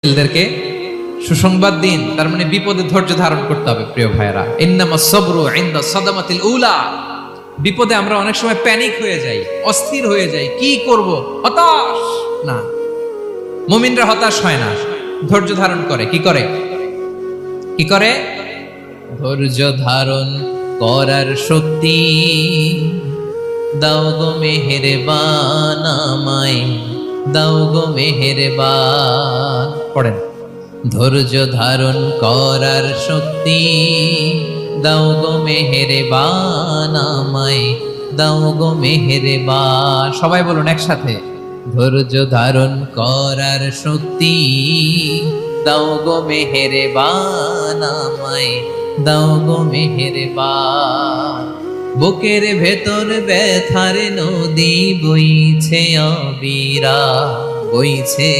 ছেলেদেরকে সুসংবাদ দিন, তার মানে বিপদে ধৈর্য ধারণ করতে হবে। প্রিয় ভাইয়েরা, ইন্নামাস সাবরু ইনদা সাদামাতিল উলা। বিপদে আমরা অনেক সময় প্যানিক হয়ে যাই, অস্থির হয়ে যাই, কি করব, হতাশ। না, মুমিনরা হতাশ হয় না, ধৈর্য ধারণ করে। কি করে? কি করে? ধৈর্য ধারণ করার শক্তি দাও গো মেহেরবান আমায়, দাও গো মেহেরবান। পড়েন, ধৈর্য ধারণ করার শক্তি দাও গো মেহেরবান আমায়, দাও গো মেহেরবান। সবাই বলুন একসাথে, ধৈর্য ধারণ করার শক্তি দাও গো মেহেরবান আমায়, দাও গো মেহেরবান। বুকের ভেতর ব্যথার নদী বইছে অবিরা, বইছে